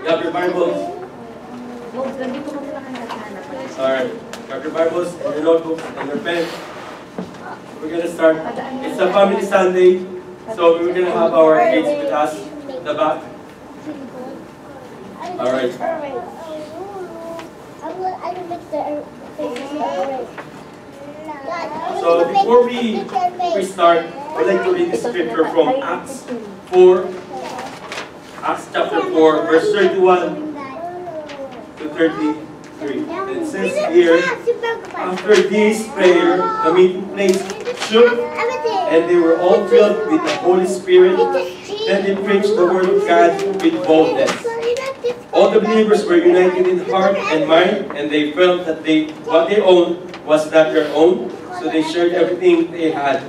You have your Bibles? Alright. You have your Bibles and your notebooks and your pen. We're going to start. It's a family Sunday, so we're going to have our kids with us in the back. Alright. So before we start, I'd like to read the scripture from Acts 4. Acts chapter 4, verse 31 to 33. And it says here, after this prayer, the meeting place shook, and they were all filled with the Holy Spirit. Then they preached the word of God with boldness. All the believers were united in heart and mind, and they felt that what they owned was not their own, so they shared everything they had.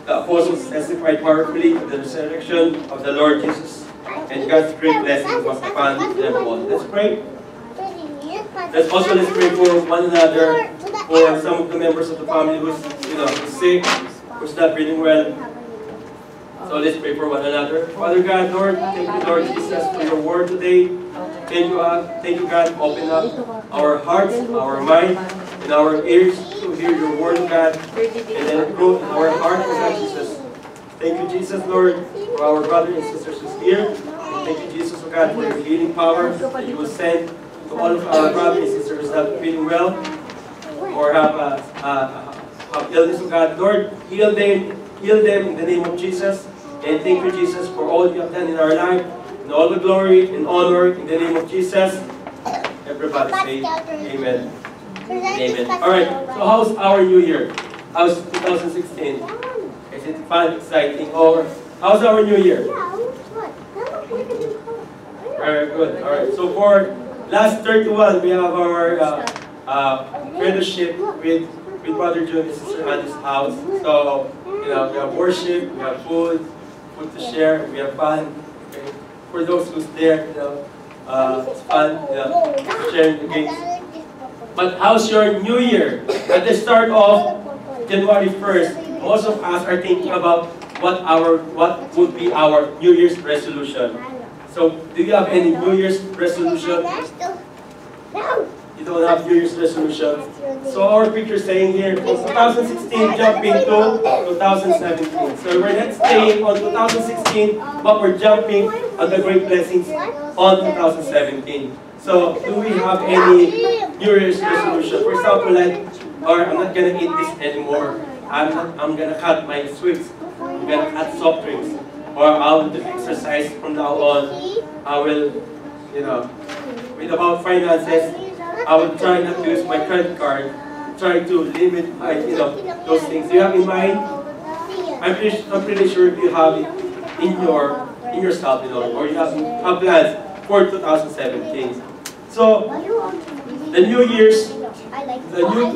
The apostles testified powerfully to the resurrection of the Lord Jesus, and God's great blessing was upon them all. Let's pray. Let's pray for one another, for some of the members of the family who's sick, who's not feeling well. So let's pray for one another. Father God, Lord, thank you, Lord Jesus, for your word today. Thank you, God. Open up our hearts, our mind, and our ears to hear your word, God, and then grow in our heart, God Jesus. Thank you, Jesus, Lord, for our brothers and sisters who's here. Thank you, Jesus, God, for your healing power that you will send to all of our brothers and sisters that are feeling well or have illness, God. Lord, heal them in the name of Jesus. And thank you, Jesus, for all you have done in our life, and all the glory and honor in the name of Jesus. Everybody say amen. Amen. Alright, so how's our new year? How's 2016? Is it fun, exciting, or how's our new year? Very good. Alright, so for last 31, we have our fellowship with Brother June and Sister Andy's house. So, we have worship, we have food to share, we have fun. Okay. For those who's there, it's fun, sharing the games. But how's your new year? At the start of January 1st, most of us are thinking about what would be our New Year's resolution. So, do you have any New Year's resolution? You don't have New Year's resolution. So our picture saying here, from 2016 jumping to 2017. So we're not staying on 2016, but we're jumping on the great blessings on 2017. So do we have any New Year's resolution? For example, like, or I'm not gonna eat this anymore. I'm gonna cut my sweets. I'm gonna cut soft drinks. Or I'll do exercise from now on. I will, with about finances, I will try not to use my credit card, try to limit my, those things. You have in mind? I'm pretty sure you have it in yourself, or you have plans for 2017. So the new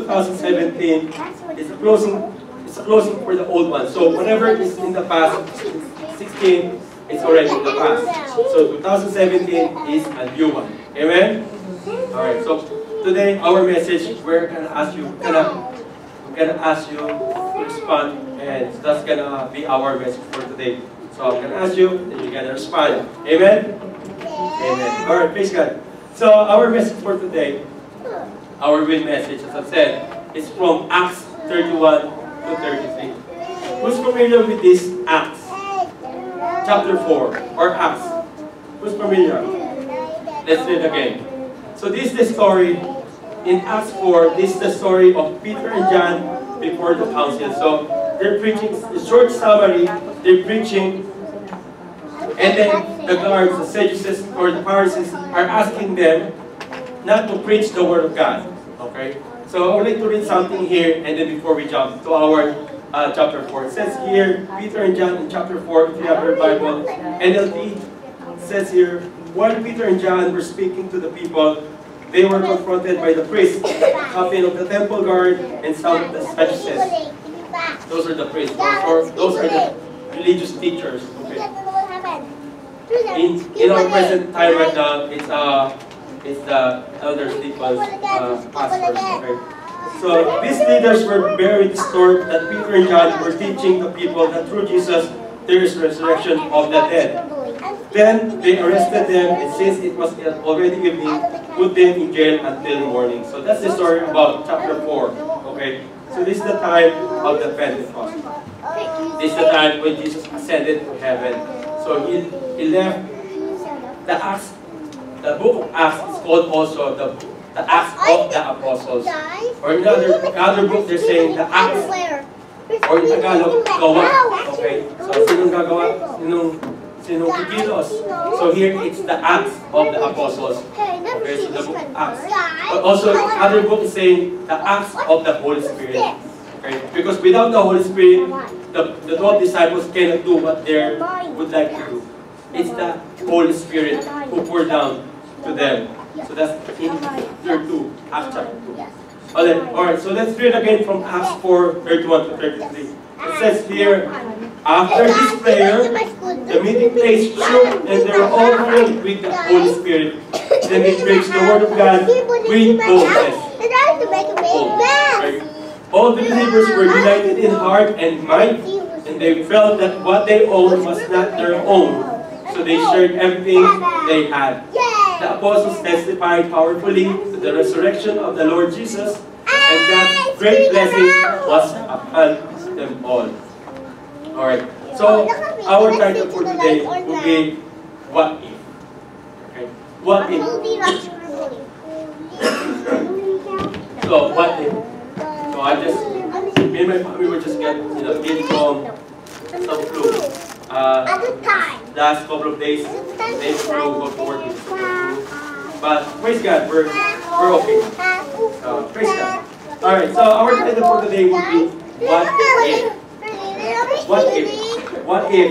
2017 is a closing for the old one. So whatever is in the past, 16 is already in the past. So 2017 is a new one. Amen? Alright, so today our message, we're gonna ask you to respond, and that's gonna be our message for today. So I'm gonna ask you, and you're gonna respond. Amen? Amen. Alright, praise God. So our message for today, our real message, as I said, is from Acts 31 to 33. Who's familiar with this Acts? Chapter 4, or Acts. Who's familiar? Let's read again. So this is the story in Acts 4. This is the story of Peter and John before the council. So they're preaching, the short summary, they're preaching, and then the guards, the Sadducees or the Pharisees are asking them not to preach the word of God. Okay? So I would like to read something here, and then before we jump to our chapter 4. It says here, Peter and John in chapter 4, if you have your Bible, NLT, says here, while Peter and John were speaking to the people, they were confronted by the priests, captain of the temple guard, and some of the Sadducees. Those are the priests, or those are the religious teachers. Okay. In our present time right now, it's the elders, deacons, pastors. Okay. So these leaders were very disturbed that Peter and John were teaching the people that through Jesus there is resurrection of the dead. Then they arrested them, and since it was already evening, put them in jail until morning. So that's the story about chapter 4. Okay? So this is the time of the Pentecost. This is the time when Jesus ascended to heaven. So he left the Acts. The book of Acts is called also the Acts of the Apostles. Or in another book, they're saying the Acts. Or in Tagalog, gawa. Okay? So sinong gagawa? Sinong kikilos? So here it's the Acts of the Apostles. Okay, so the book of Acts. But also other book is saying the Acts of the Holy Spirit. Okay? Because without the Holy Spirit, the 12 disciples cannot do what they would like to do. It's the Holy Spirit who poured down to them. So that's in chapter 2, Acts chapter 2. Alright, so let's read again from Acts 4:31 to 33. It says here, after this prayer, the meeting place shook and they were all filled with the Holy Spirit. Then they preached the word of God with boldness. All the believers were united in heart and mind, and they felt that what they owned was not their own. So they shared everything they had. The apostles testified powerfully to the resurrection of the Lord Jesus, and that great blessing was upon them all. Alright, so our title for today will be, What If? Okay, what if? So, what if? So me and my family were just getting from some flu. Last couple of days, they go to work. But praise God, we're okay. Praise God. Alright, so our title for today will be, What If? What if? What if?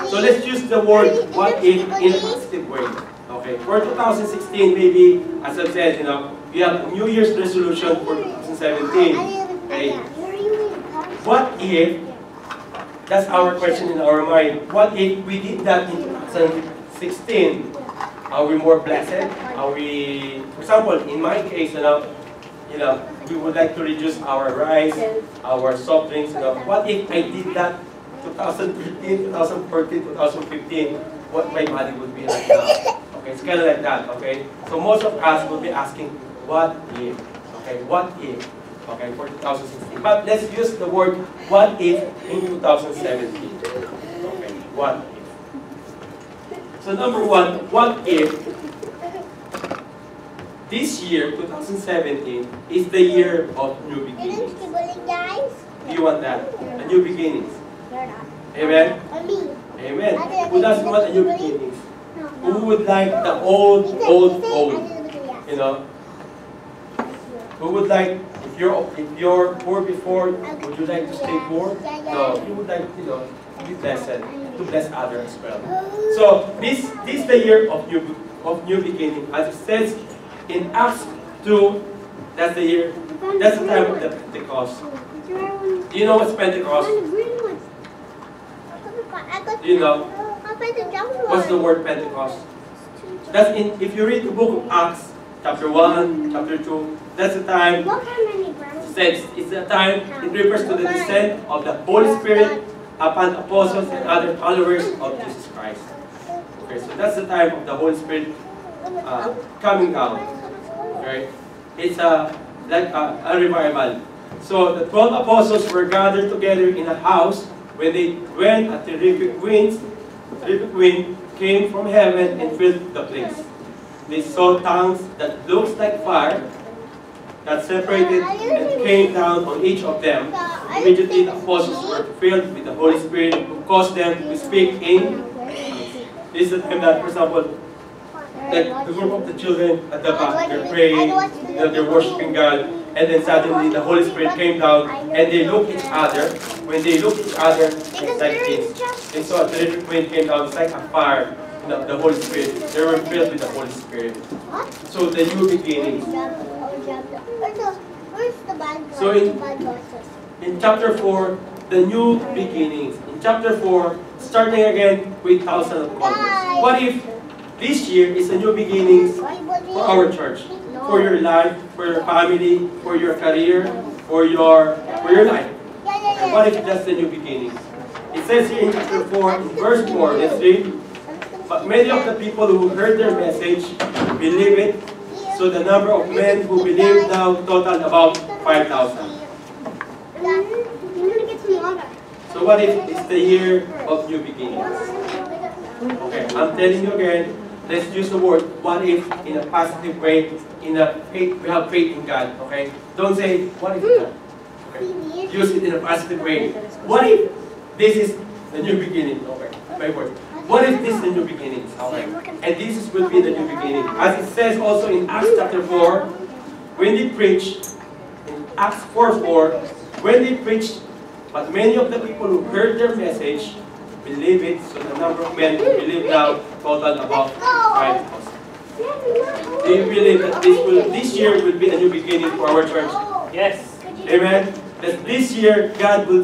So let's use the word what if in a positive way. Okay, for 2016, maybe, as I've said, we have a New Year's resolution for 2017. Okay. What if, that's our question in our mind, what if we did that in 2016? Are we more blessed? Are we, for example, in my case, we would like to reduce our rice, our soft drinks. What if I did that 2013, 2014, 2015? What my body would be like now? Okay, it's kind of like that. Okay, so most of us will be asking, what if? Okay, what if? Okay, for 2016. But let's use the word what if in 2017. Okay, what if? So number one, what if this year, 2017, is the year of new beginnings? Do you want that? A new beginnings? Amen? Amen. Who doesn't want a new beginnings? Who would like the old? Who would like, if you're poor before, would you like to stay poor? No, you would like, to be blessed, to bless others as well. So this is the year of new beginning. As it says in Acts 2, that's the year, that's the time of the Pentecost. Do you know what's Pentecost? Do you know? What's the word Pentecost? That's if you read the book of Acts, chapter 1, chapter 2, that's the time, it's the time, it refers to the descent of the Holy Spirit upon apostles and other followers of Jesus Christ. Okay, so that's the time of the Holy Spirit coming down. Okay? It's like a revival. So the 12 apostles were gathered together in a house when a terrific wind came from heaven and filled the place. They saw tongues that looked like fire that separated and came down on each of them. Immediately the apostles were filled with the Holy Spirit, who caused them to speak in tongues. This is the time that, for example, like the group of the children at the back, they're praying, they're worshiping God, and then suddenly the Holy Spirit came down, and they looked at each other. When they looked at each other, it's like this. They saw a terrific wind came down, it's like a fire, the Holy Spirit. They were filled with the Holy Spirit. So the new beginnings. So in chapter 4, the new beginnings. In chapter 4, starting again with thousands of converts. What if this year is a new beginnings for our church, for your life, for your family, for your career, for your life? What if that's the new beginnings? It says here in chapter 4, in verse 4, let's read. but many of the people who heard their message believe it. So the number of men who believe now total about 5,000. So what if it's the year of new beginnings? Okay, I'm telling you again, let's use the word what if in a positive way, in a faith, we have faith in God, okay? Don't say, what if not? Okay. Use it in a positive way. What if this is the new beginning? Okay, my word. What if this is the new beginning? Okay. And this will be the new beginning. As it says also in Acts chapter 4, when they preached, in Acts 4:4, when they preached, but many of the people who heard their message believe it, so the number of men who believe now total about 5,000. Do you believe that this year will be a new beginning for our church? Yes. Amen. That this year God will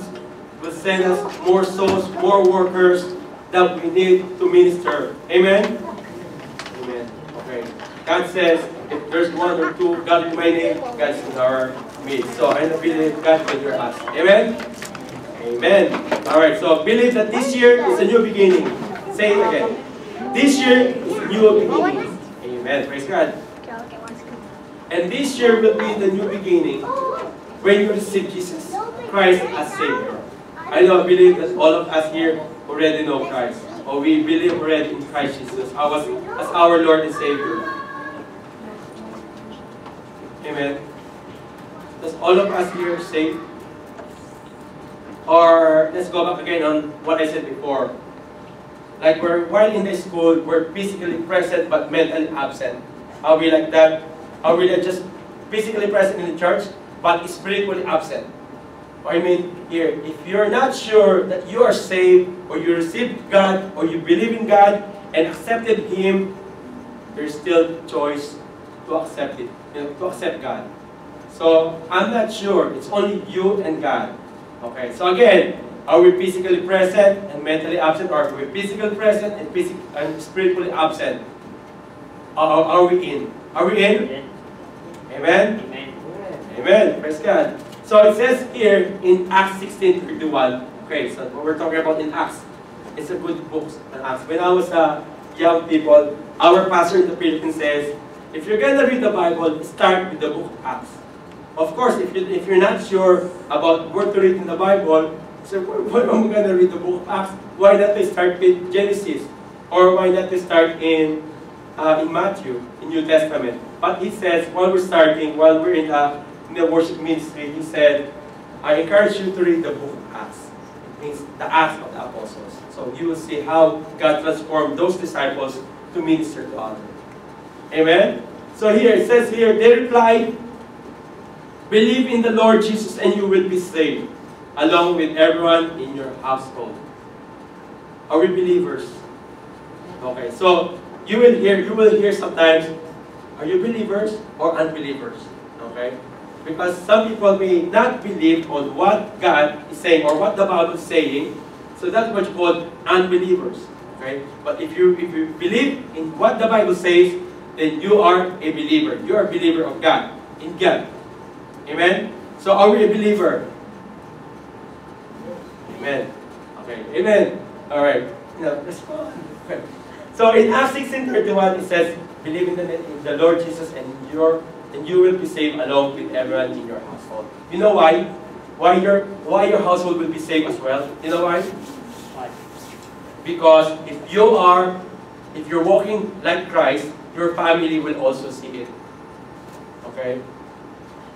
send us more souls, more workers that we need to minister. Amen. Amen. Okay. God says, if there's one or two God in my name, God's in our midst. So I believe God will hear us. Amen. Amen. Alright, so believe that this year is a new beginning. Say it again. This year is a new beginning. Amen. Praise God. And this year will be the new beginning when you receive Jesus Christ as Savior. I believe that all of us here already know Christ. Or we believe already in Christ Jesus as our Lord and Savior. Amen. Does all of us here saved? Or let's go back again on what I said before. Like while in the school, we're physically present but mentally absent. Are we like that? Are we just physically present in the church but spiritually absent? I mean here, if you're not sure that you are saved or you received God or you believe in God and accepted Him, there's still choice to accept it, to accept God. So I'm not sure. It's only you and God. Okay, so again, are we physically present and mentally absent, or are we physically present and spiritually absent? Are we in? Are we in? Amen? Amen. Amen. Praise God. So it says here in Acts 16:31. Okay, so what we're talking about in Acts, it's a good book in Acts. When I was young people, our pastor in the Philippines says, if you're gonna read the Bible, start with the book of Acts. Of course, if you're not sure about where to read in the Bible, so why am I going to read the book of Acts? Why not I start with Genesis? Or why not I start in Matthew, in New Testament? But he says, while we're in the worship ministry, he said, I encourage you to read the book of Acts. It means the Acts of the Apostles. So you will see how God transformed those disciples to minister to others. Amen? So here, it says here, they replied, believe in the Lord Jesus and you will be saved, along with everyone in your household. Are we believers? Okay, so you will hear sometimes, are you believers or unbelievers? Okay? Because some people may not believe on what God is saying or what the Bible is saying, so that's what you call unbelievers. Okay? But if you believe in what the Bible says, then you are a believer. You are a believer of God, in God. Amen? So are we a believer? Amen. Okay, amen. Alright. Let's go on. Okay. So in Acts 16:31 it says, believe in the Lord Jesus and you will be saved along with everyone in your household. You know why? Why your household will be saved as well? You know why? Because if you're walking like Christ, your family will also see it. Okay?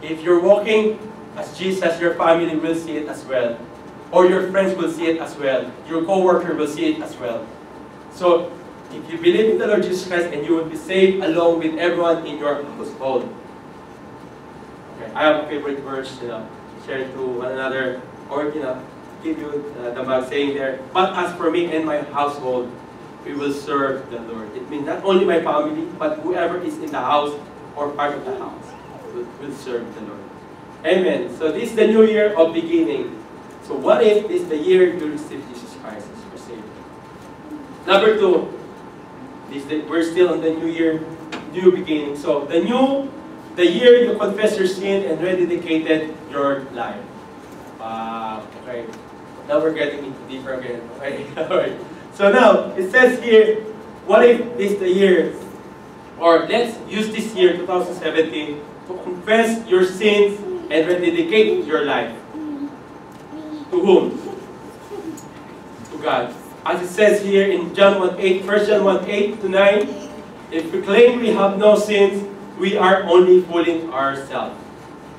If you're walking as Jesus, your family will see it as well. Or your friends will see it as well. Your co-worker will see it as well. So, if you believe in the Lord Jesus Christ, and you will be saved along with everyone in your household. Okay, I have a favorite verse, share to one another, or give you the saying there. But as for me and my household, we will serve the Lord. It means not only my family, but whoever is in the house or part of the house will serve the Lord. Amen. So this is the new year of beginning. So what if this is the year you receive Jesus Christ as your Savior? Number 2, we're still on the new year, new beginning. So the year you confess your sin and rededicated your life. Okay. Now we're getting into deeper again. Okay. All right. So now it says here, what if this the year, or let's use this year, 2017, to confess your sins and rededicate your life. To whom? To God. As it says here in John 1:8, 1 John 1:8 to 9, if we claim we have no sins, we are only fooling ourselves,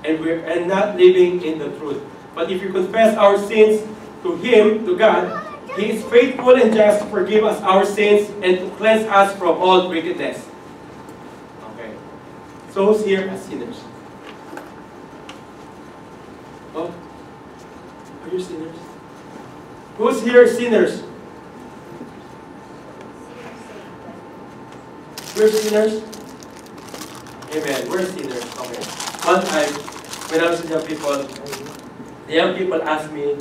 and we're not living in the truth. But if you confess our sins to Him, to God, He is faithful and just to forgive us our sins and to cleanse us from all wickedness. Okay. So who's here as sinners? Oh, are you sinners? Who's here sinners? We're sinners? Amen. We're sinners. Okay. One time, when I was with the young people asked me,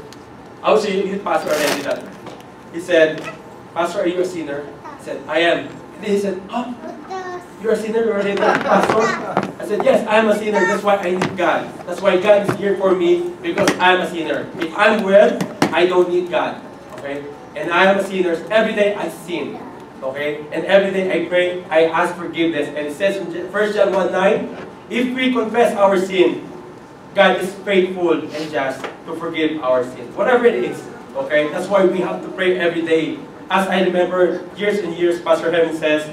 I was a youth pastor already that time. He said, Pastor, are you a sinner? I said, I am. And then he said, oh, you're a sinner already, Pastor? I said, yes, I'm a sinner. That's why I need God. That's why God is here for me, because I'm a sinner. If I'm well, I don't need God. Okay? And I am a sinner. Every day I sin. Okay? And every day I pray, I ask forgiveness. And it says in 1 John 1:9, if we confess our sin, God is faithful and just to forgive our sins. Whatever it is. Okay? That's why we have to pray every day. As I remember, years and years, Pastor Heaven says,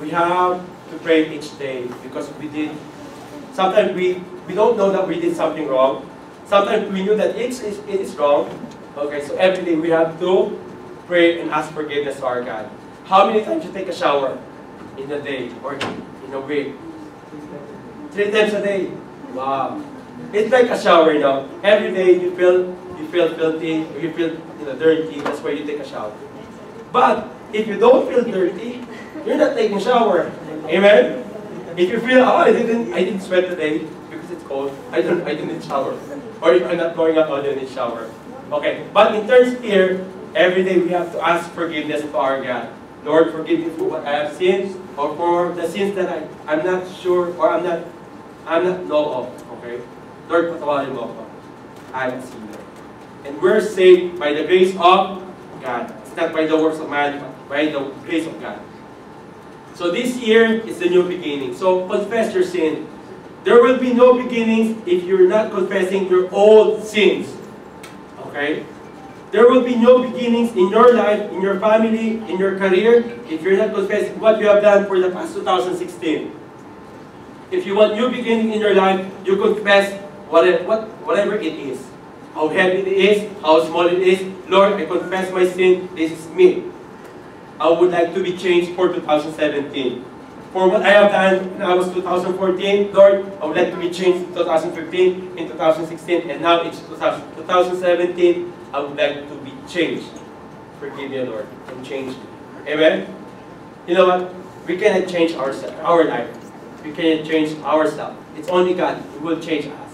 we have to pray each day because sometimes we don't know that we did something wrong. Sometimes we knew that it is wrong. Okay, so every day we have to pray and ask forgiveness to our God. How many times you take a shower in a day or in a week? 3 times a day. Wow. It's like a shower, you know. Every day you feel filthy, or you feel dirty. That's why you take a shower. But if you don't feel dirty, you're not taking a shower. Amen. If you feel, oh, I didn't sweat today because it's cold, I didn't shower. Or if I'm not going out, I didn't shower. Okay. But in terms here, every day we have to ask forgiveness to our God. Lord, forgive me for what I have sinned, or for the sins that I'm not sure, or I'm not know of. Okay. Lord, patawarin mo ako. I'm a sinner. And we're saved by the grace of God. It's not by the works of man, but by the grace of God. So this year is the new beginning. So confess your sin. There will be no beginnings if you're not confessing your old sins. Okay? There will be no beginnings in your life, in your family, in your career, if you're not confessing what you have done for the past 2016. If you want new beginning in your life, you confess whatever it is. How heavy it is, how small it is. Lord, I confess my sin. This is me. I would like to be changed for 2017. For what I have done when I was 2014, Lord, I would like to be changed in 2015, in 2016, and now it's 2017. I would like to be changed. Forgive me, Lord, and change me. Amen? You know what? We cannot change our life. We cannot change ourselves. It's only God who will change us.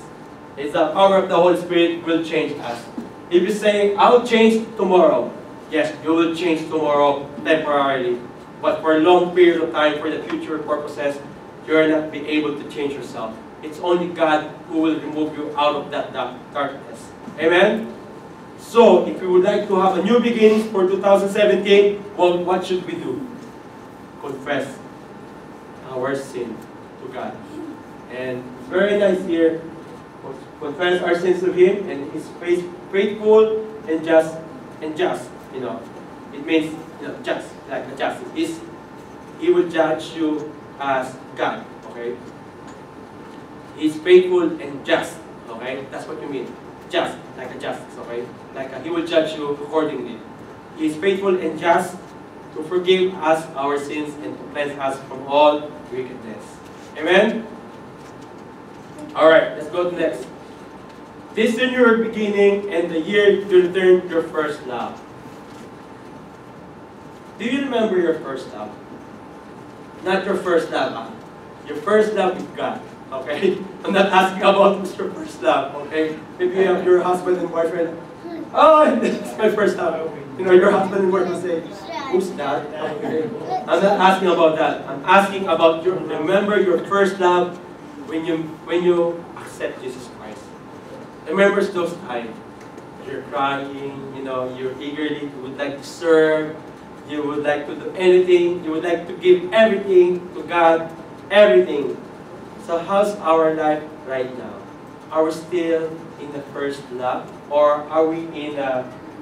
It's the power of the Holy Spirit will change us. If you say, I'll change tomorrow, yes, you will change tomorrow temporarily. But for a long period of time, for the future purposes, you are not be able to change yourself. It's only God who will remove you out of that darkness. Amen? So, if you would like to have a new beginning for 2017, well, what should we do? Confess our sin to God. And it's very nice here. Confess our sins to Him, and He's faithful and just, you know. It means, just, like a justice. He will judge you as God, okay? He's faithful and just, okay? That's what you mean. Just, like a justice, okay? He will judge you accordingly. He is faithful and just to forgive us our sins and to cleanse us from all wickedness. Amen? Alright, let's go to next. This is your beginning and the year to return your first love. Do you remember your first love? Not your first love, your first love with God. Okay? I'm not asking about who's your first love, okay? Maybe you have your husband and boyfriend. Oh, that's my first love. Your husband and boyfriend say, who's that? Okay. I'm not asking about that. I'm asking about remember your first love when you accept Jesus Christ. Remember those times. You're crying, you're eagerly would like to serve. You would like to do anything. You would like to give everything to God. Everything. So how's our life right now? Are we still in the first love? Or are we in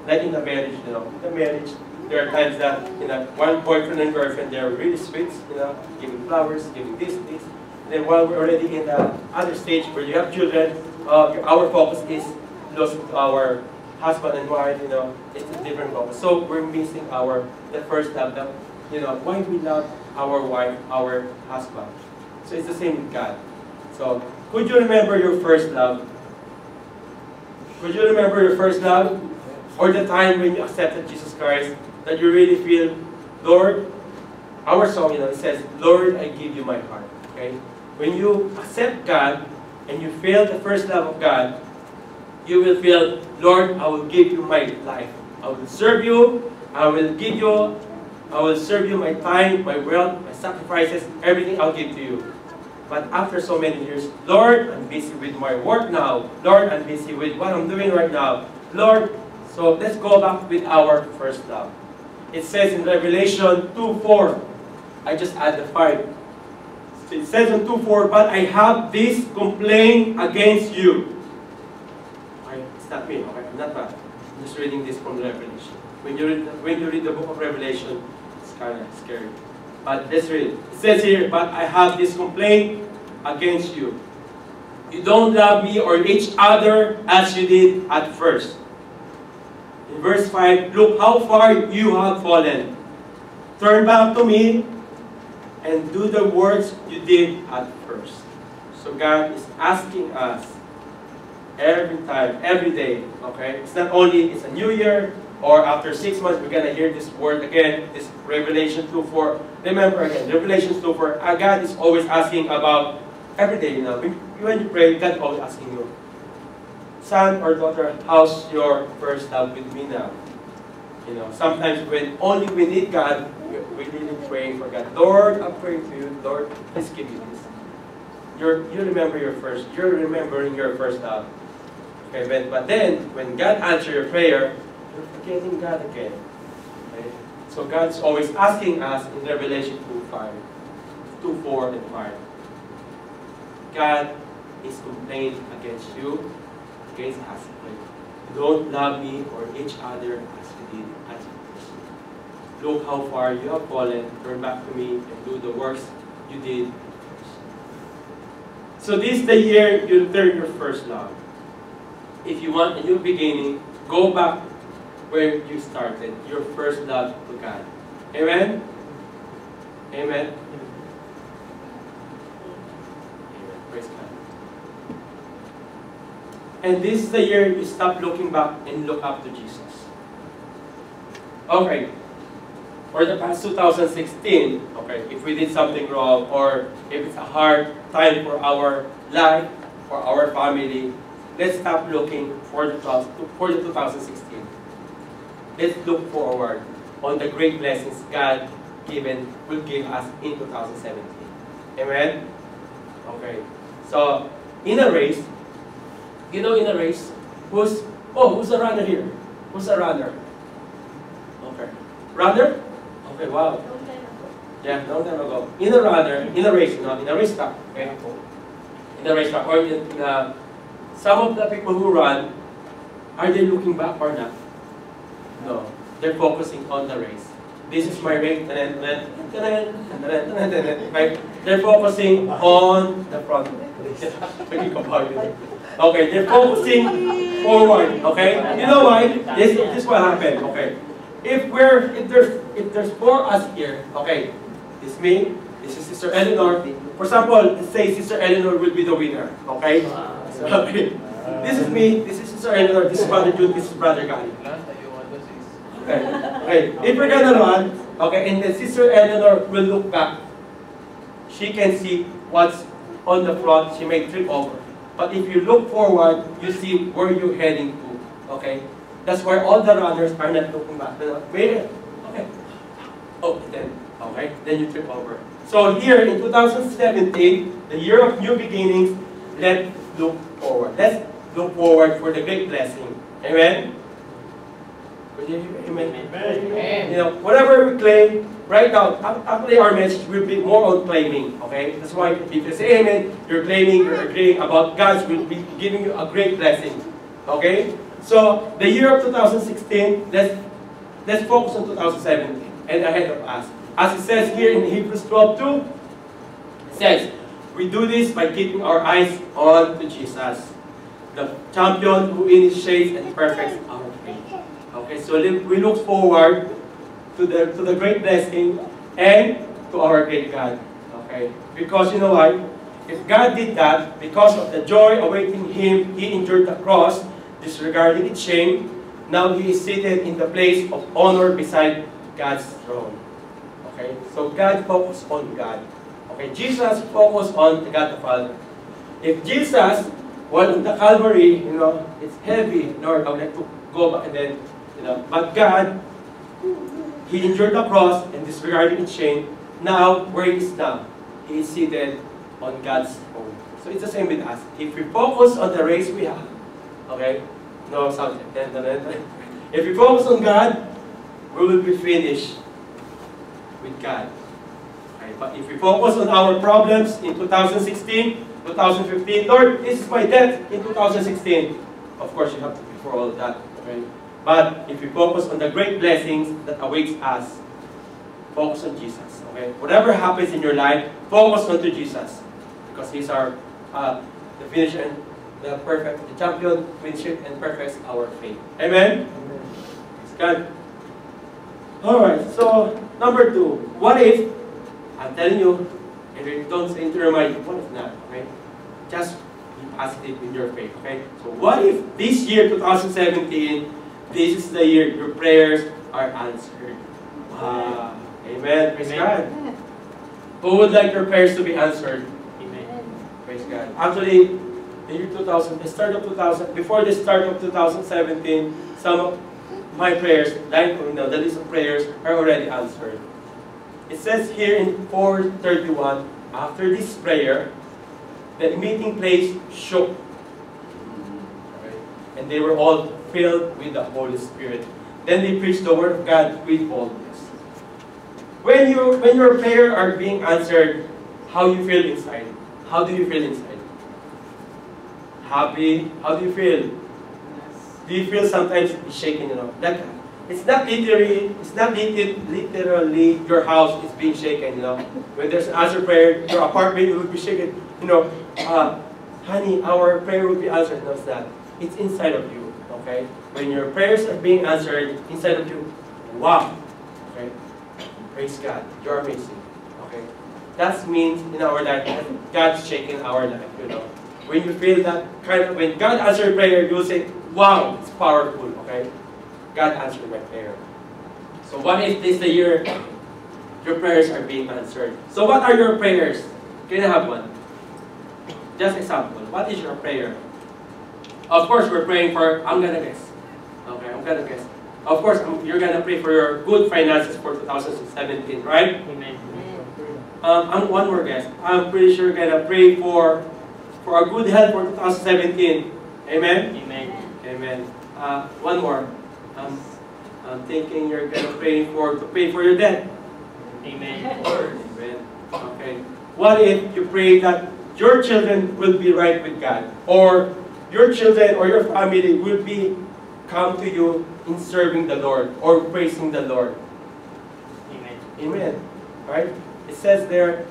like in the marriage, you know? In the marriage, there are times that, you know, one boyfriend and girlfriend, they're really sweet, you know, giving flowers, giving this. And then while we're already in the other stage where you have children, our focus is lost to our husband and wife, you know, it's a different focus. So we're missing the first love, you know, why we love our wife, our husband. So it's the same with God. So, could you remember your first love? Could you remember your first love? Or the time when you accepted Jesus Christ, that you really feel, Lord, our song, you know, it says, Lord, I give you my heart. Okay? When you accept God, and you feel the first love of God, you will feel, Lord, I will give you my life. I will serve you. I will serve you my time, my wealth, my sacrifices, everything I'll give to you. But after so many years, Lord, I'm busy with my work now. Lord, I'm busy with what I'm doing right now. Lord, so let's go back with our first love. It says in Revelation 2:4, I just add the 5. It says in 2:4, but I have this complaint against you. Okay, it's not me, okay? I'm not bad. I'm just reading this from Revelation. When you read the book of Revelation, it's kind of scary. But let's read. It says here, but I have this complaint against you. You don't love me or each other as you did at first. In verse 5, look how far you have fallen. Turn back to me and do the works you did at first. So God is asking us every time, every day, okay? It's not only, it's a new year, or after 6 months, we're going to hear this word again, this Revelation 2:4. Remember again, Revelation 2:4, God is always asking about, every day, you know, when you pray, God is always asking you, son or daughter, how's your first love with me now? You know, sometimes when only we need God, we really praying for God. Lord, I'm praying to you. Lord, please give me this. You're remembering your first love. Okay, but then, when God answers your prayer, you're forgetting God again. Okay? So God's always asking us in Revelation 2:4 and 5. God is complaining against you, against us. You don't love me or each other as we did at first. Look how far you have fallen. Turn back to me and do the works you did first. So this is the year you turn your first love. If you want a new beginning, go back where you started, your first love to God. Amen? Amen? Amen. Praise God. And this is the year you stop looking back and look up to Jesus. Okay. For the past 2016, okay, if we did something wrong, or if it's a hard time for our life, for our family, let's stop looking for the 2016. Let's look forward on the great blessings God will give us in 2017. Amen? Okay. So, in a race, you know, in a race, who's a runner here? Who's a runner? Okay. Runner? Okay, wow. Yeah, long time ago. In a race, not in a race track. Okay? In a race track, or some of the people who run, are they looking back or not? No. They're focusing on the race. This is my race. Right? They're focusing on the front. Okay, they're focusing forward. Okay? You know why? This is what happened. Okay. If there's 4 us here, okay, this is me, this is Sister Eleanor. For example, let's say Sister Eleanor will be the winner. Okay? Okay. This is me, this is Sister Eleanor, this is Brother Jude, this is Brother Gary. Okay. Okay. If we're gonna run, okay, and then Sister Eleanor will look back. She can see what's on the front. She may trip over. But if you look forward, you see where you're heading to. Okay? That's why all the runners are not looking back. They're like, wait. Okay. Oh, then you trip over. So here in 2017, the year of new beginnings, let's look forward. Let's look forward for the great blessing. Amen? Amen. Amen. You know, whatever we claim, right now, actually our message will be more on claiming, okay? That's why if you say amen, you're claiming, you're agreeing about God's will be giving you a great blessing, okay? So, the year of 2016, let's focus on 2017 and ahead of us. As it says here in Hebrews 12:2, it says, we do this by keeping our eyes on to Jesus, the champion who initiates and perfects our faith. Okay, so we look forward to the great blessing and to our great God. Okay, because you know why? If God did that, because of the joy awaiting Him, He endured the cross, disregarding its shame. Now He is seated in the place of honor beside God's throne. Okay, so God focused on God. Okay, Jesus focused on the God the Father. If Jesus, while on the Calvary, you know, it's heavy, Lord, I would like to go back and then, you know, but God, He endured the cross and disregarding its shame. Now, where He is now? He is seated on God's throne. So it's the same with us. If we focus on the race we have, okay, no sound. If we focus on God, we will be finished with God. But if we focus on our problems in 2016, 2015, Lord, this is my debt in 2016. Of course, you have to pay for all that. Okay? But if we focus on the great blessings that awaits us, focus on Jesus. Okay? Whatever happens in your life, focus on to Jesus, because He's our the finisher and the perfect, the champion, finisher and perfects our faith. Amen. Praise God. All right. So number 2, what if? I'm telling you, if you don't say into your mind, what if not, okay? Just be positive in your faith, okay? So what if this year, 2017, this is the year your prayers are answered? Amen. Praise God. Who would like your prayers to be answered? Amen. Praise God. Actually, the year 2000, the start of 2000, before the start of 2017, some of my prayers, like the list of prayers, are already answered. It says here in 4:31, after this prayer, the meeting place shook. Okay. And they were all filled with the Holy Spirit. Then they preached the word of God with boldness. When your prayers are being answered, how you feel inside? How do you feel inside? Happy? How do you feel? Do you feel sometimes shaking, you know? Like, it's not literally your house is being shaken, you know. When there's an answer prayer, your apartment will be shaken, you know. Honey, our prayer will be answered. No, it's not. It's inside of you, okay? When your prayers are being answered inside of you, wow, okay? Praise God, you're amazing, okay? That means in our life, God's shaking our life, you know. When you feel that kind of, when God answers prayer, you'll say, wow, it's powerful, okay? God answered my prayer. So what if this is the year your prayers are being answered? So what are your prayers? Can I have one? Just example. What is your prayer? Of course, we're praying for, I'm gonna guess. Okay, I'm gonna guess. Of course, you're gonna pray for your good finances for 2017, right? Amen. One more guess. I'm pretty sure you're gonna pray for a good health for 2017. Amen? Amen. Amen. One more. I'm thinking you're gonna pay for your debt. Amen. Amen. Okay. What if you pray that your children will be right with God, or your children or your family will come to you in serving the Lord or praising the Lord? Amen. Amen. Right? It says there,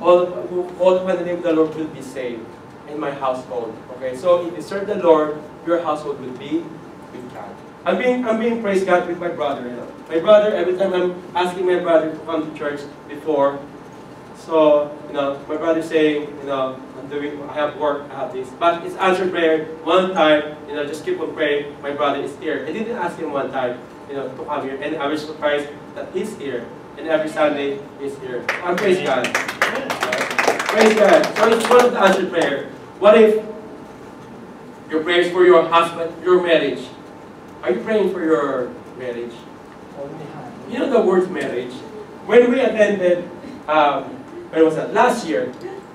all who in the name of the Lord will be saved in my household. Okay. So if you serve the Lord, your household will be with God. I'm being praise God with my brother. You know. My brother, every time I'm asking my brother to come to church before, so you know, my brother saying, you know, I have work, I have this, but it's answered prayer. One time, you know, just keep on praying. My brother is here. I didn't ask him one time, you know, to come here, and I was surprised that he's here, and every Sunday he's here. I'm praise God. Praise God. So it's one of the answered prayer. What if your prayers for your husband, your marriage? Are you praying for your marriage? You know the word marriage? When we attended, when was that? Last year,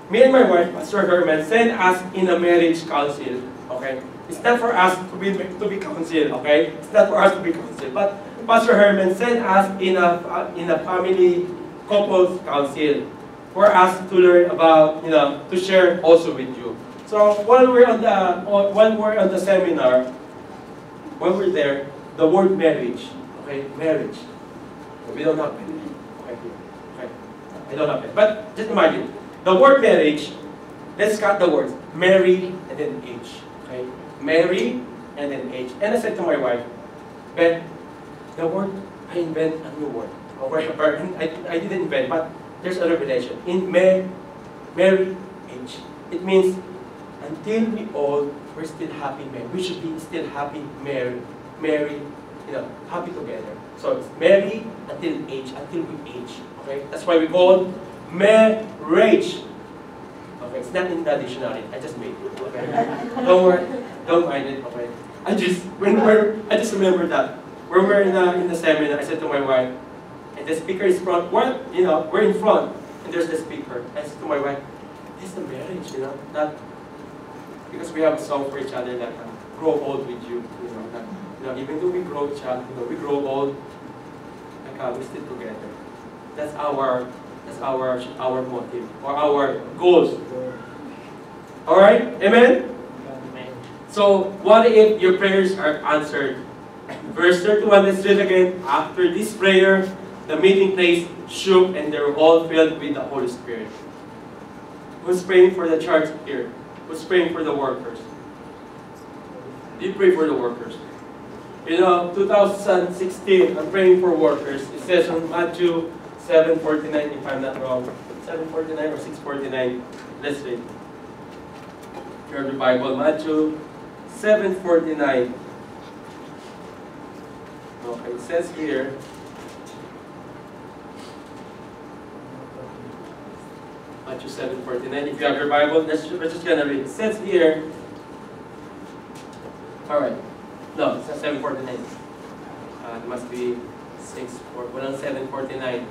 me and my wife, Pastor Herman, sent us in a marriage council. Okay? It's not for us to be counseled, okay? It's not for us to be counseled. But Pastor Herman sent us in a family couples council for us to learn about, to share also with you. So while we're on the seminar, when we're there, the word marriage, okay, marriage. We don't have pen. Okay, okay. I don't have pen. But just imagine, the word marriage, let's cut the words. Marry and then age. Okay? Marry and then age. And I said to my wife, Beth, the word, I invent a new word. I didn't invent, but there's a revelation. In marry age. It means until we old, we're still happy married. We should be still happy married, happy together. So it's marry until we age. Okay? That's why we call it marriage. Okay, it's not in the dictionary. I just made it. Okay? Don't worry. Don't mind it. Okay? I just remember that when we're in the seminar, I said to my wife, and the speaker is front. We're in front, and there's the speaker. I said to my wife, "This is the marriage, not because we have a song for each other that grow old with you, even though we grow we grow old, we still together. That's our motive or our goals. All right, amen. Amen. So what if your prayers are answered? Verse 31. Let's read again. After this prayer, the meeting place shook, and they were all filled with the Holy Spirit. Who's praying for the church here? Who's praying for the workers? Do you pray for the workers? 2016, I'm praying for workers. It says in Matthew 7:49, if I'm not wrong. 7:49 or 6:49. Let's read. You have the Bible. Matthew 7:49. Okay, it says here. Matthew 7:49. If you have your Bible, we're just gonna read. It says here. All right. No, it's not 7:49. It must be 7:49.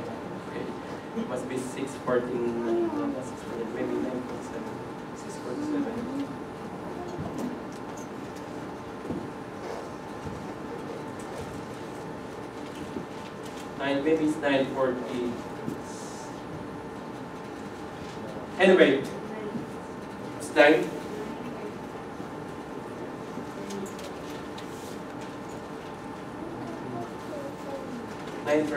Okay. It must be 6:14. No, not 6:49. Maybe 9:47. 6:47. Maybe it's 9:40. Anyway, it's 9. Let's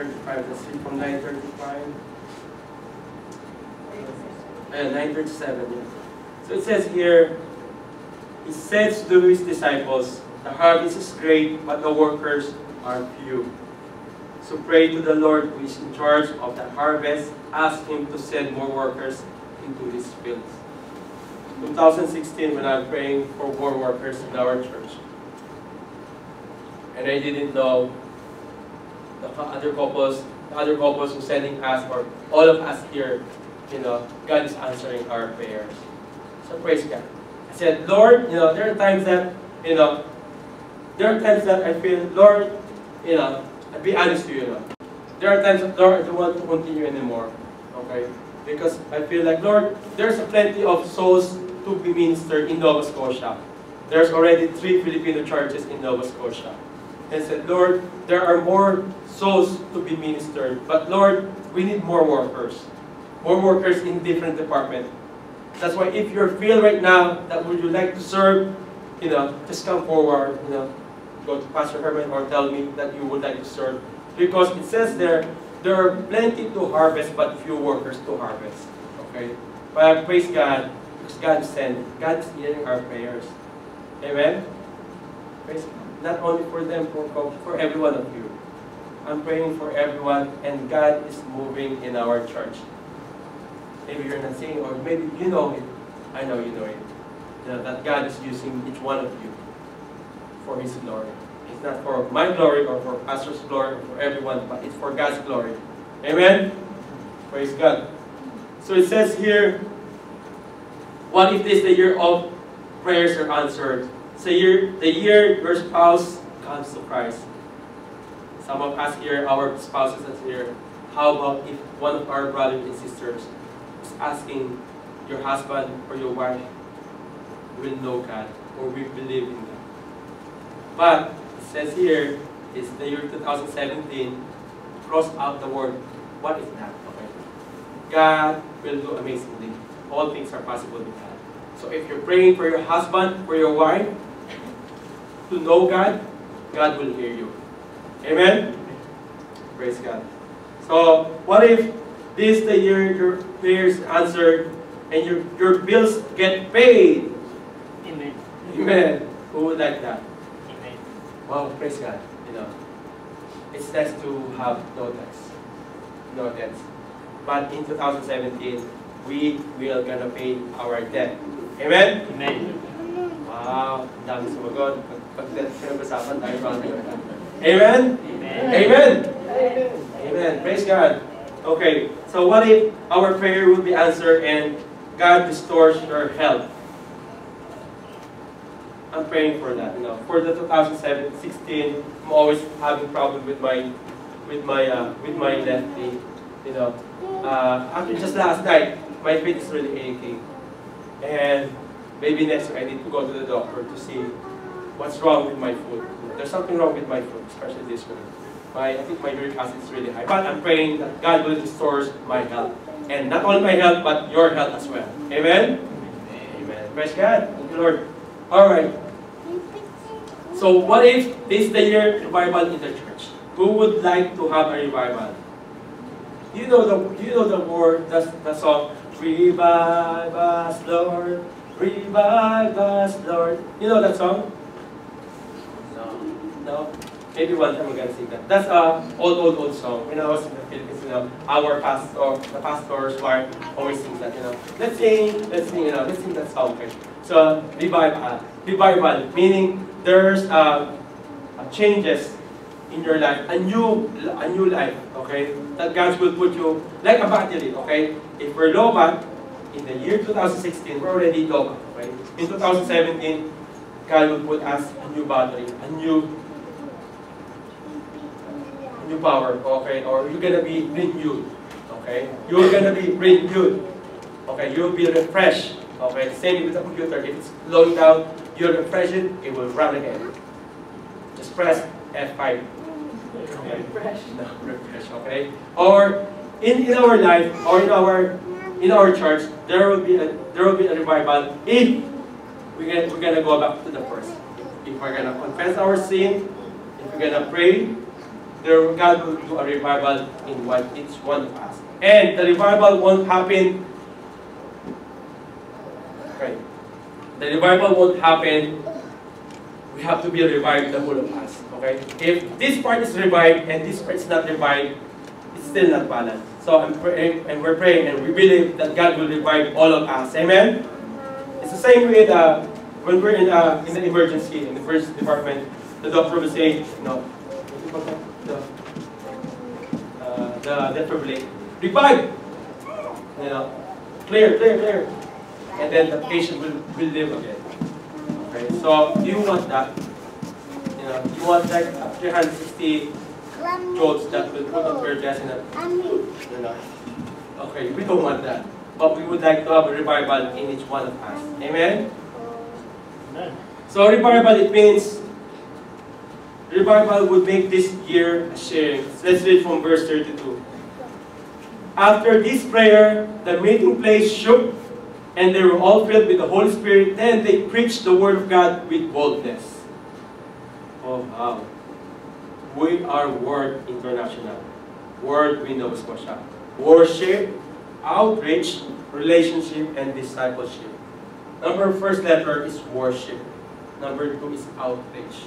read from 9:35. 9:37. Yeah. So it says here, he says to his disciples, the harvest is great, but the workers are few. So pray to the Lord who is in charge of the harvest. Ask Him to send more workers into His fields. 2016, when I'm praying for more workers in our church, and I didn't know the other couples who sending us, or all of us here, God is answering our prayers. So praise God. I said, Lord, there are times that, I feel, Lord, I'll be honest to you, there are times that, Lord, I don't want to continue anymore, okay? Because I feel like, Lord, there's plenty of souls to be ministered in Nova Scotia. There's already 3 Filipino churches in Nova Scotia. And I said, Lord, there are more souls to be ministered, but Lord, we need more workers. More workers in different departments. That's why if you feel right now that would you like to serve, just come forward, go to Pastor Herman or tell me that you would like to serve. Because it says there are plenty to harvest, but few workers to harvest. Okay? But praise God, because God sent, God is hearing our prayers. Amen? Praise God. Not only for them, for every one of you. I'm praying for everyone, and God is moving in our church. Maybe you're not seeing, or maybe you know it. I know you know it. That God is using each one of you for His glory. It's not for my glory or for Pastor's glory or for everyone, but it's for God's glory. Amen? Praise God. So it says here, what if this the year of prayers are answered? It's the year your spouse comes to Christ. Some of us here, our spouses are here. How about if one of our brothers and sisters is asking your husband or your wife will know God or we believe in God? But it says here, it's the year 2017, cross out the word. What is that? Okay. God will do amazingly. All things are possible with God. So if you're praying for your husband, for your wife, to know God, God will hear you. Amen? Praise God. So, what if this the year your prayers answered and your bills get paid? Amen. Amen. Who would like that? Amen. Wow, praise God. It's nice to have no debts. No debts. But in 2017, we will gonna pay our debt. Amen? Amen. Wow, ang dami sumagot. Pag pinag-usapan tayo pa. Amen? Amen. Amen? Amen. Praise God. Okay, so what if our prayer will be answered and God restores your health? I'm praying for that. For the 2016, I'm always having problem with my left knee. Actually, just last night, my feet is really aching, and maybe next week I need to go to the doctor to see what's wrong with my foot. There's something wrong with my foot, especially this one. I think my uric acid is really high. But I'm praying that God will restore my health, and not only my health, but your health as well. Amen. Amen. Praise God. Thank you, Lord. All right. So what if this is the year revival in the church? Who would like to have a revival? You know the word, the song, revive us, Lord, revive us, Lord. You know that song? No? Maybe one time we're gonna sing that. That's a old song. When I was in the Philippines, our the pastors always sing that. Let's sing, let's sing that song. Okay? So revival, meaning there's changes in your life, a new life, okay? That God will put you like a battery, okay? If we're low bat, in the year 2016, we're already low bat, okay? In 2017, God will put us a new battery, a new power, okay? Or you're gonna be renewed, okay? You're gonna be renewed, okay? You'll be refreshed, okay? Same with the computer. If it's slowing down, you refresh it, it will run again. Just press F5. Okay. Refresh. No, refresh, okay? Or in our life, or in our church, there will be a revival if we're gonna go back to the first. If we're gonna confess our sin, if we're gonna pray, God will do a revival in each one of us. And the revival won't happen. Okay. The revival won't happen. We have to be revived, the whole of us. Okay? If this part is revived and this part is not revived, it's still not balanced. So I'm praying, and we're praying, and we believe that God will revive all of us. Amen? It's the same with when we're in the emergency, in the first department, the doctor will say, the defibrillator, revive! Clear. And then the patient will live again. Okay, so do you want that? You want like 360 jolts that will put up your chest in a... Okay, we don't want that. But we would like to have a revival in each one of us. Amen? Amen. So revival, it means revival would make this year a sharing. Let's read from verse 32. After this prayer, the meeting place shook, and they were all filled with the Holy Spirit. Then they preached the word of God with boldness. Oh, wow. We are Word International. Word Windows Scotia. Worship, outreach, relationship, and discipleship. First letter is worship. Number 2 is outreach.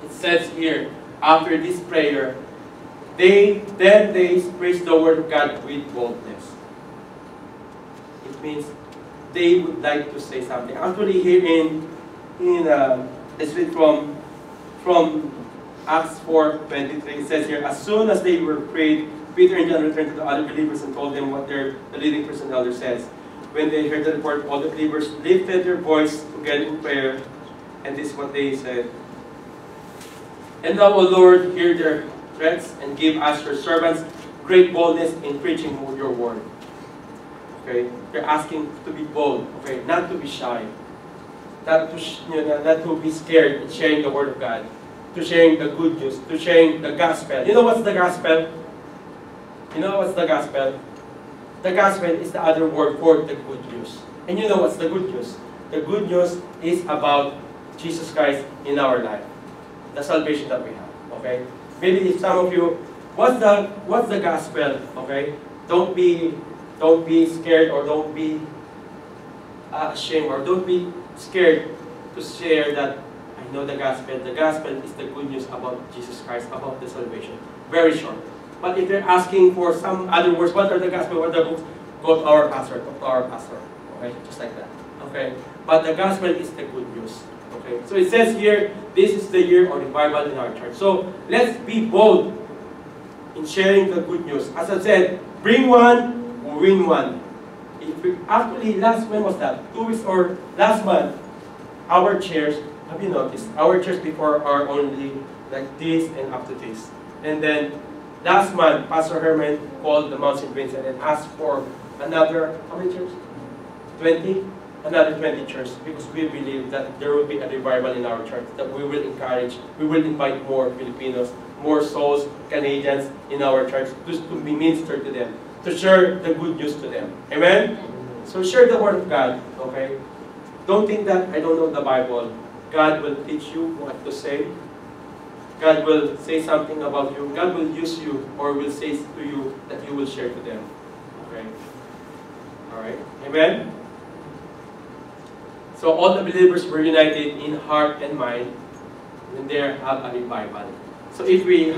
It says here, after this prayer, they preached the word of God with boldness. It means they would like to say something. Actually, here let's read from Acts 4:23. It says here, as soon as they were prayed, Peter and John returned to the other believers and told them what the leading person elder says. When they heard the report, all the believers lifted their voice together in prayer, and this is what they said. And now, O Lord, hear their threats and give us, your servants, great boldness in preaching your word. Okay? They're asking to be bold, okay? Not to be shy. not to be scared in sharing the Word of God, to sharing the good news, to sharing the gospel. You know what's the gospel? You know what's the gospel? The gospel is the other word for the good news. And you know what's the good news? The good news is about Jesus Christ in our life. The salvation that we have. Okay? Maybe if some of you, what's the gospel? Okay? Don't be scared, or don't be ashamed, or don't be scared to share that I know the gospel. The gospel is the good news about Jesus Christ, about the salvation. Very short. But if they're asking for some other words, what are the gospel, what are the books? Go to our pastor, Okay? Just like that. Okay? But the gospel is the good news. Okay? So it says here, this is the year of revival in our church. So let's be bold in sharing the good news. As I said, bring one, win one. Actually, when was that? 2 weeks or last month, our chairs, have you noticed? Our chairs before are only like this and up to this. And then last month, Pastor Herman called the Mount St. Vincent and asked for another, how many chairs? 20? Another 20 chairs, because we believe that there will be a revival in our church, that we will encourage, we will invite more Filipinos, more souls, Canadians in our church to be ministered to them, to share the good news to them. Amen? So share the Word of God, okay? Don't think that I don't know the Bible. God will teach you what to say. God will say something about you. God will use you, or will say to you that you will share to them. Okay? Alright? Amen? So all the believers were united in heart and mind when they have a revival. So if we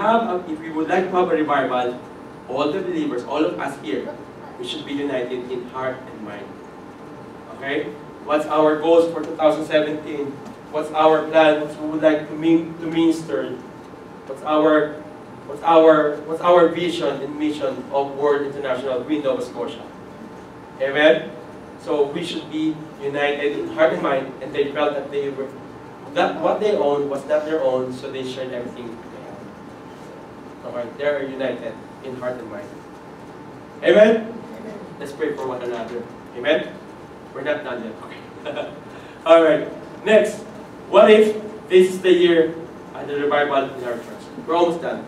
would like to have a revival, all the believers, all of us here, we should be united in heart and mind. Okay? What's our goals for 2017? What's our plan? What we would like to minister? What's our vision and mission of World International Green Nova Scotia? Amen? So we should be united in heart and mind, and they felt that what they owned was not their own, so they shared everything they had. Okay, they are united in heart and mind. Amen? Let's pray for one another. Amen? We're not done yet. Okay. Alright, next. What if this is the year of the revival in our church? We're almost done.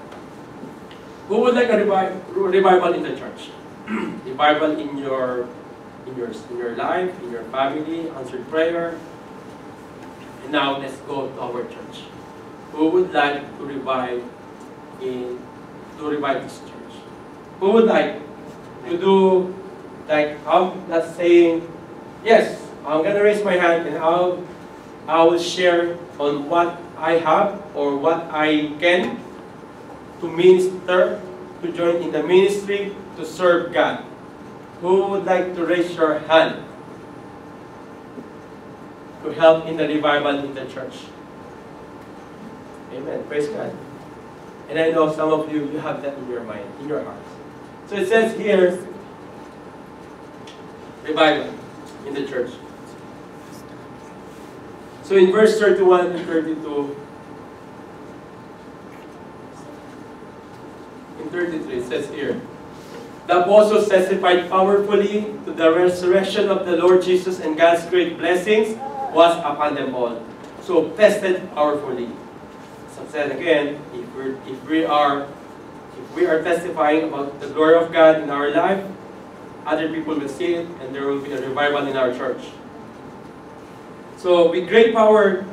Who would like a revival in the church? Revival in your life, in your family, answered prayer. And now let's go to our church. Who would like to revive this church? Who would like to do, like, I'm not saying, yes, I'm gonna raise my hand and I will share on what I have or what I can to minister, to join in the ministry, to serve God. Who would like to raise your hand to help in the revival in the church? Amen. Praise God. And I know some of you have that in your mind, in your hearts. So it says here, revival in the church. So in verse 31 and 32, in 33 it says here, the apostles testified powerfully to the resurrection of the Lord Jesus, and God's great blessings was upon them all. So tested powerfully. So said again, if we are testifying about the glory of God in our life, other people will see it, and there will be a revival in our church. So with great power,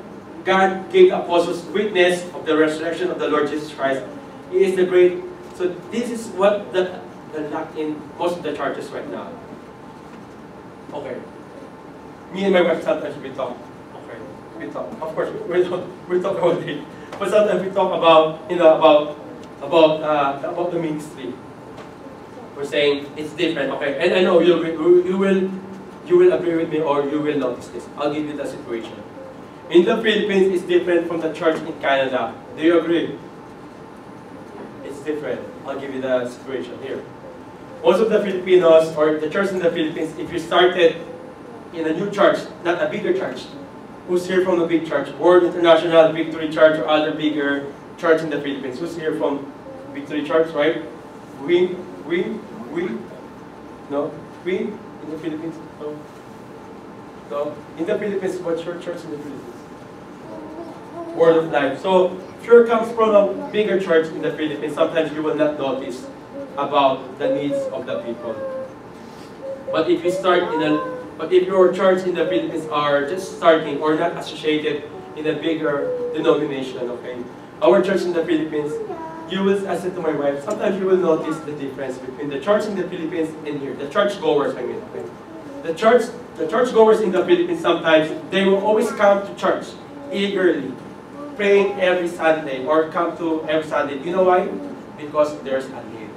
God gave the apostles witness of the resurrection of the Lord Jesus Christ. He is the great. So this is what the lack in most of the churches right now. Okay. Me and my wife sometimes we talk. Okay. We talk. Of course, we talk about it. But sometimes we talk about, about the ministry. We're saying it's different. Okay. And I know you will agree with me, or you will notice this. I'll give you the situation. In the Philippines, it's different from the church in Canada. Do you agree? It's different. I'll give you the situation here. Most of the Filipinos, or the church in the Philippines, if you started in a new church, not a bigger church, who's here from the big church? World International, Victory Church, or other bigger church in the Philippines. Who's here from Victory Church, right? No? We in the Philippines? No? No? In the Philippines, what's your church in the Philippines? Word of Life. So, if you come from a bigger church in the Philippines, sometimes you will not notice about the needs of the people. But if you start in a, but if your church in the Philippines are just starting or not associated in a bigger denomination, okay? Our church in the Philippines, you will, I said to my wife, sometimes you will notice the difference between the church in the Philippines and here, the church goers, I mean, okay? The church goers in the Philippines, sometimes they will always come to church eagerly, praying every Sunday or come to every Sunday. You know why? Because there's a need.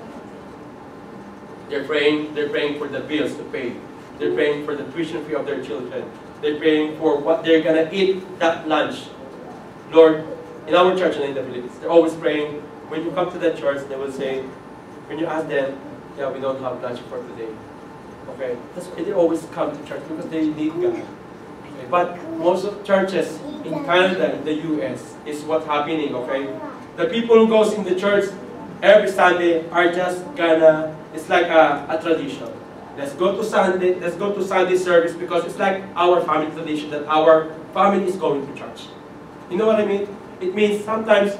They're praying for the bills to pay. They're praying for the tuition fee of their children. They're praying for what they're gonna eat that lunch. Lord, in our church and in the Philippines, they're always praying. When you come to that church, they will say, when you ask them, yeah, we don't have lunch for today. Okay? That's why they always come to church, because they need God. Okay? But most of churches in Canada, in the US, is what's happening, okay? The people who goes in the church every Sunday are just gonna, it's like a tradition. Let's go to Sunday service because it's like our family tradition that our family is going to church. You know what I mean? It means sometimes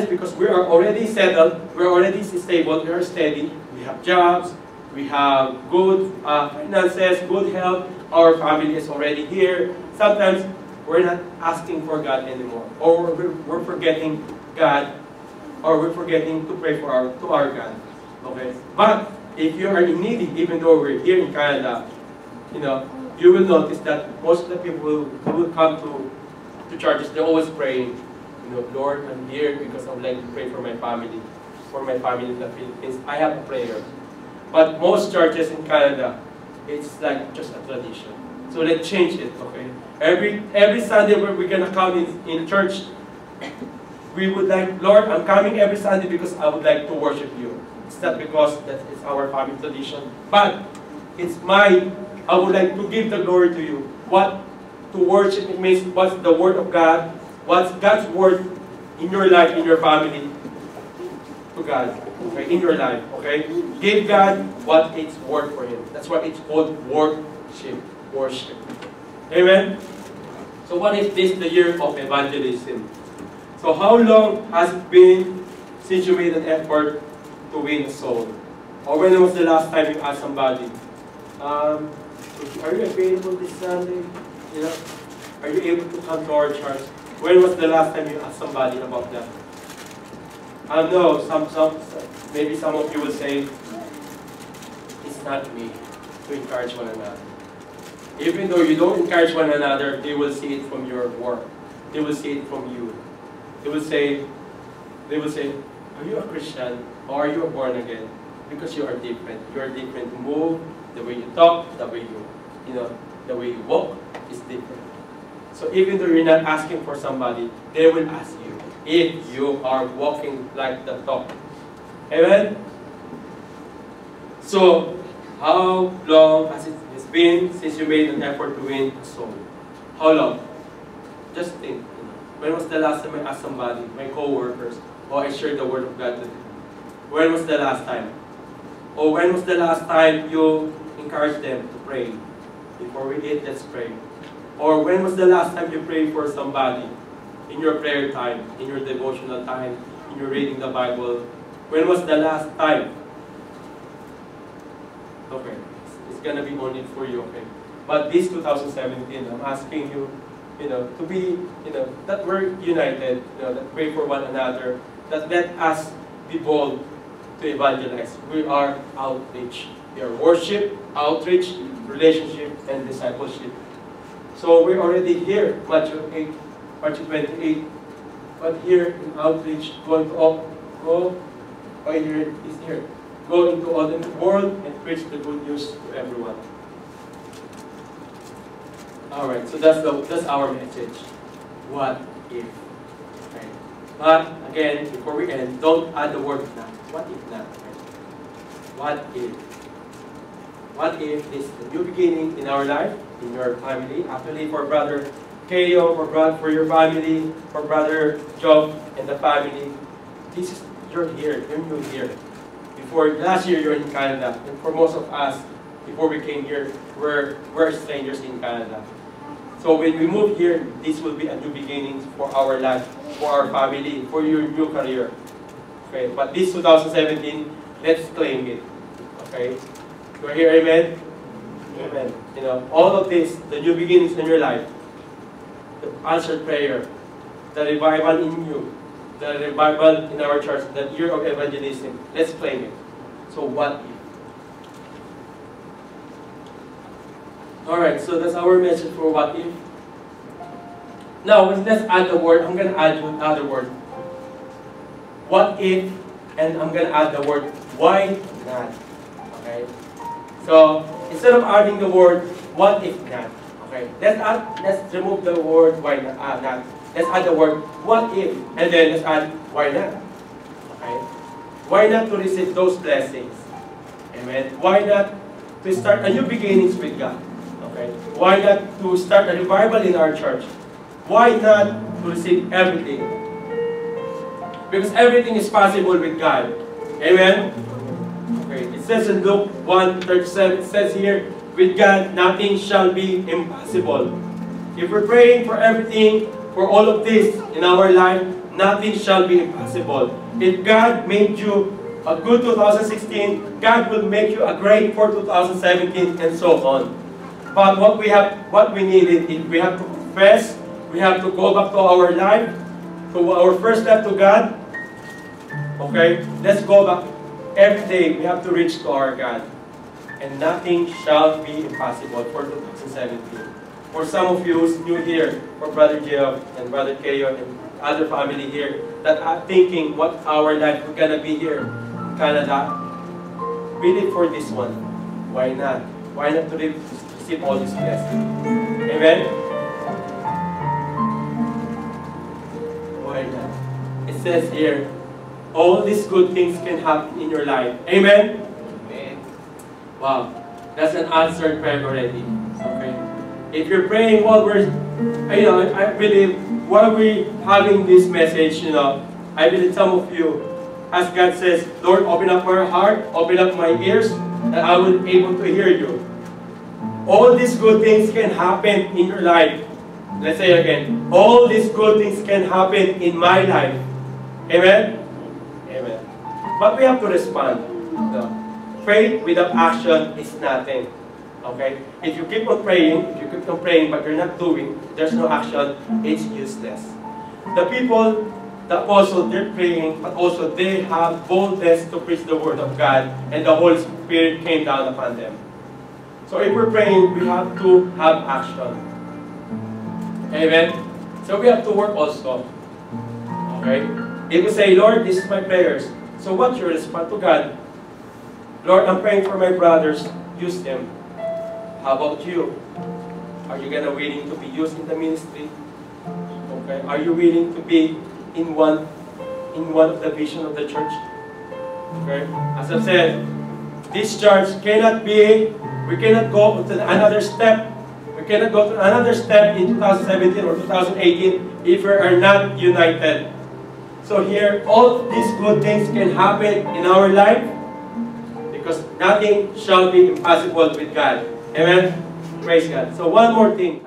because we are already settled, we're already stable, we are steady, we have jobs, we have good finances, good health, our family is already here. Sometimes we're not asking for God anymore, or we're forgetting God, or we're forgetting to pray to our God. Okay? But if you are in needy, even though we're here in Canada, you know, you will notice that most of the people who will come to churches, they're always praying, you know, Lord, I'm here because I would like to pray for my family in the Philippines. I have a prayer. But most churches in Canada, it's like just a tradition. So let's change it, okay? Every Sunday when we're gonna come in church, we would like, Lord, I'm coming every Sunday because I would like to worship you. It's not because that is our family tradition, but it's I would like to give the glory to you. What to worship, it means what's the word of God, what's God's word in your life, in your family, to God, okay, in your life, okay? Give God what it's worth for Him. That's why it's called worship. Amen? So what is this, the year of evangelism? So how long has it been since you made an effort to win a soul? Or when was the last time you asked somebody, are you available this Sunday? You know, are you able to come to our church? When was the last time you asked somebody about that? I know maybe some of you will say, it's not me to encourage one another. Even though you don't encourage one another, they will see it from your work. They will see it from you. They will say, are you a Christian or are you born again? Because you are different. You are different. You move, the way you talk, the way the way you walk is different. So even though you're not asking for somebody, they will ask you if you are walking like the talk. Amen? So, how long has it been since you made an effort to win a soul? How long? Just think. When was the last time I asked somebody, my co-workers, or I shared the word of God with them? When was the last time? Or when was the last time you encouraged them to pray? Before we eat, let's pray. Or when was the last time you prayed for somebody in your prayer time, in your devotional time, in your reading the Bible? When was the last time? Okay, it's gonna be only for you, okay? But this 2017, I'm asking you, to be, that we're united, that pray for one another, that let us be bold to evangelize. We are outreach. We are worship, outreach, relationship, and discipleship. So we're already here, Matthew 28, but here in outreach, go into all the world and preach the good news to everyone. All right, so that's our message. What if? Okay. But again, before we end, don't add the word not. What if not? Okay. What if? What if this is the new beginning in our life, in your family? Actually, for Brother Keo, for your family, for Brother Job and the family, this is you're new here. Before last year, you're in Canada, and for most of us, before we came here, we're strangers in Canada. So when we move here, this will be a new beginning for our life, for our family, for your new career. Okay, but this 2017, let's claim it. Okay, you're here, amen? Amen. You know, all of this, the new beginnings in your life, the answered prayer, the revival in you, the revival in our church, the year of evangelism, let's claim it. So what if? Alright, so that's our message for what if. Now, let's add the word. I'm going to add another word. What if, and I'm going to add the word, why not? Okay? So, instead of adding the word, what if not? Okay? Let's remove the word, why not? Let's add the word, what if, and then let's add, why not? Okay? Why not to receive those blessings? Amen? Why not to start a new beginnings with God? Okay? Why not to start a revival in our church? Why not to receive everything? Because everything is possible with God. Amen? Okay. It says in Luke 1:37, it says here, with God nothing shall be impossible. If we're praying for everything, for all of this in our life, nothing shall be impossible. If God made you a good 2016, God will make you a great for 2017 and so on. But what we need is we have to confess, we have to go back to our life, to our first step to God. Okay? Let's go back. Every day we have to reach to our God. And nothing shall be impossible for 2017. For some of you who's new here, for Brother Jeff and Brother Keo and other family here that are thinking what our life we're gonna be here in Canada, really for this one. Why not? Why not to receive all these blessings? Amen? Why not? It says here, all these good things can happen in your life. Amen? Amen. Wow. That's an answered prayer already. Okay. If you're praying while we're, I believe while we're having this message, I believe some of you, as God says, Lord, open up my heart, open up my ears, and I will be able to hear you. All these good things can happen in your life. Let's say again, all these good things can happen in my life. Amen? Amen. But we have to respond. Faith without action is nothing. Okay? If you keep on praying, but you're not doing, there's no action, it's useless. The people, the apostles, they're praying, but also they have boldness to preach the word of God, and the Holy Spirit came down upon them. So if we're praying, we have to have action. Amen? So we have to work also. Okay? If you say, Lord, this is my prayers. So what's your response to God? Lord, I'm praying for my brothers. Use them. How about you? Are you gonna willing to be used in the ministry? Okay. Are you willing to be in one of the vision of the church? Okay. As I said, this church cannot be. We cannot go to another step. We cannot go to another step in 2017 or 2018 if we are not united. So here, all these good things can happen in our life because nothing shall be impossible with God. Amen? Praise God. So one more thing.